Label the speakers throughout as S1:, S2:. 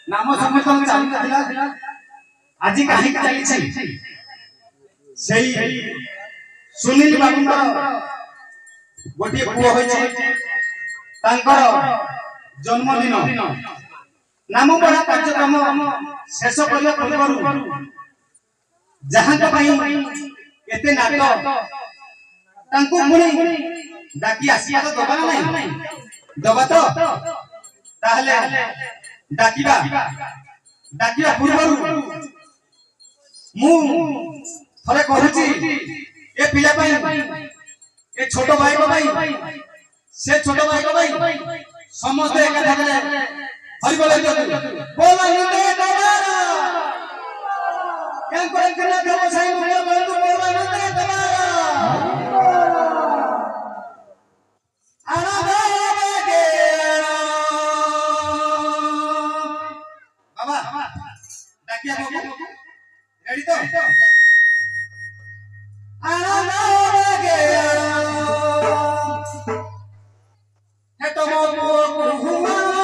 S1: नाम समस्त चलता आज कहीं चली सुनील बाबू गोटे पुओ जन्मदिन नाम पढ़ा कार्यक्रम शेष करने पूर्व जहां एते नाटक डाकी आसिया तो दबा नहीं दबा तो डाकिबा डाकिबा पूर्व मु थरे कहूची ए पिला ए छोट भाई को भाई से छोट भाई को भाई समस्त एक कथा हरि बोल नंदे दबारा क्या कोई करना देव साईं बोल बोल नंदे दबारा आना बाबा डाकिया रेडी तो आना बाबा है तो मो हुआ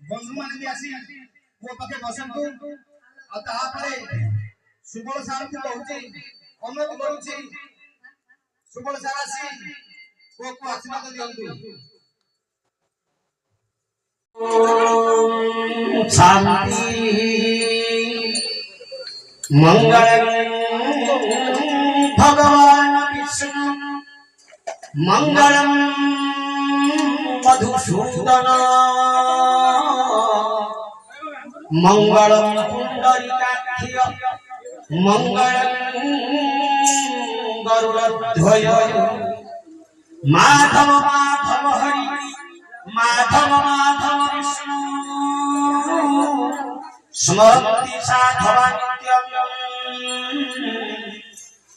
S1: बंधु मान भी आसी वो पाखे बसंतु आ ता परे सुबल सार को कहूची अनुरोध करूची सुबल सार आसी को आशीर्वाद दियंतु
S2: शांति मंगल भगवान विष्णु मंगलम मधुसूदन मंगलम पुंडरीकाक्ष मंगलम गरुड़ध्वज माधव माधव हरि माधव माधव विष्णु स्मरन्ति साधवा नित्यं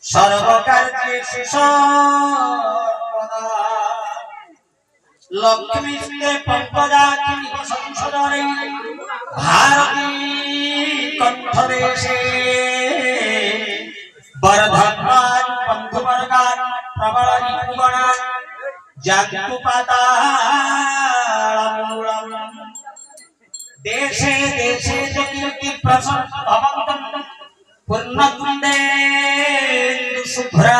S2: सर्वकार्येषु सर्वदा लक्ष्मीस्ते पंकजाति संसदरे भारती कंठदेशे वरधन्वान् बन्धुवर्गान् प्रबलरिपुगणान् जन्तु पातालमूलम् देशे देशे च कीर्ति प्रसन्न भवन्तम् पूर्णकुन्दे शुभ्रा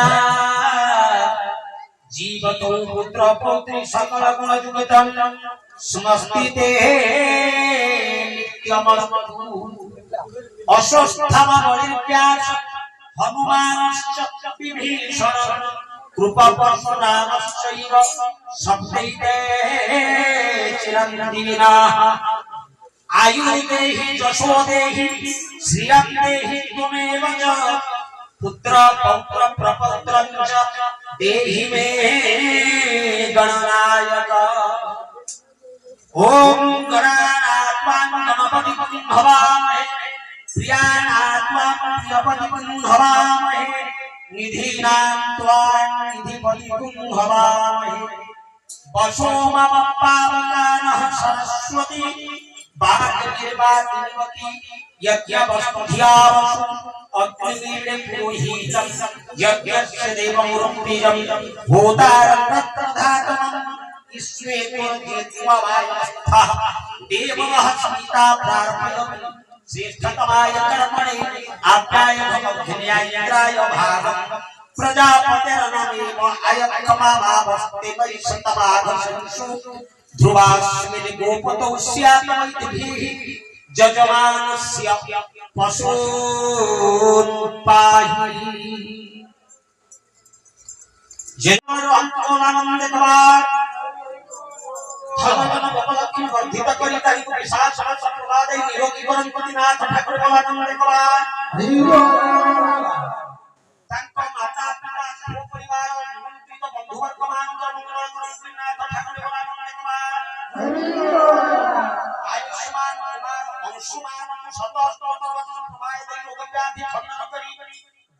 S2: जीवतो पुत्र पौत्री सकल गुण युगतम् समस्तिते नित्यमस्तु अश्वस्थामा बलिर्व्यास हनुमानश्च विभीषण कृपापरशुरामश्चैव सप्तैते चिरञ्जीविनः आयुर्देहि यशो देहि श्रियं देहि त्वमेव च पुत्र पौत्र प्रपौत्रं च देहि मे गणनायक ओम गणानात्मा गणपतिं हवामहे प्रियानात्मा प्रियपतिं हवामहे निधीनां त्वां निधिपतिं हवामहे वशो मम पावकानः सरस्वती वाग्निर्वातिनिवती यज्ञवस्पध्यावसु अग्निमीळे पुरोहितं यज्ञस्य देवमुरुक्तिजं भूतारं रत्नधातमं ईश्वेत्ववायस्थः देववः स्मिता प्रार्पयम् श्रेष्ठतमाय कर्मणे आप्याय भगवद्धिन्यायिन्द्राय भागम् प्रजापतिर्नमेव अयत्कमावावस्ते वैशतमाघशंसु ध्रुवास्मिन् गोपतौ स्यात्मैतिभिः जजमानस्य पशून् पाहि जन्मरो अंतोलानंदकवार धर्मजन गोपलक्ष्मी वर्धित करी तारिक विशाल समाज संप्रदाय निरोगी करंपति नाथ ठाकुर बोलानंदकवार तांको माता पिता सर्व परिवार निमंत्रित बंधु वर्ग मानकर मंगल करंपति नाथ ठाकुर बोलानंदकवार आयुष्मान कुमार अंशुमान शतस्त्र वर्ष प्रभाय दे रोग व्याधि खंडन करी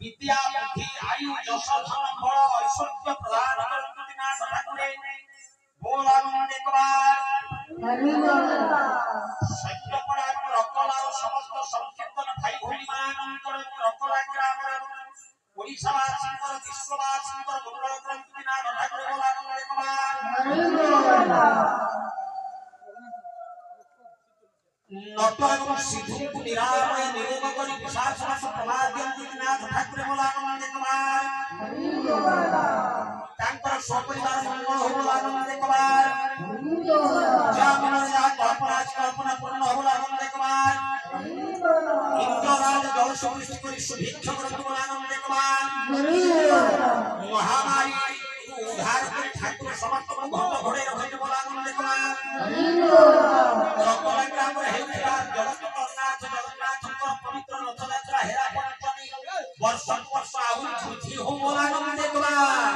S2: विद्या बुद्धि आयु यश धन बल ऐश्वर्य प्रदान करंपति नाथ ठाकुर बोलानंदकवार सत्यपड़ा रकला समस्त संकीर्तन भाई भौणी मानकर रकला ग्राम ओडिशावासींकर विश्ववासींकर मंगल करंपति नाथ ठाकुर बोलानंदकवार नट एवं सिद्धू को निरामय निरोग करी विशाल समाज प्रभाव दियंती नाथ ठाकुर बोलानंदकवार तांकर स्वपरिवार मंगल हो बोलानंदकवार जामन जा कल्पना पूर्ण हो बोलानंदकवार इंद्रराज जल सृष्टि करी सुभिक्ष करंतु बोलानंदकवार महामारी को उद्धार कर ठाकुर समस्त को घट घोड़े रखते बोलानंदकवार रकला ग्राम रे हेउथिला जगन्नाथ पवित्र रथयात्रा हेरा पंचमी वर्ष वर्ष आहुति हो बोलानंदकवार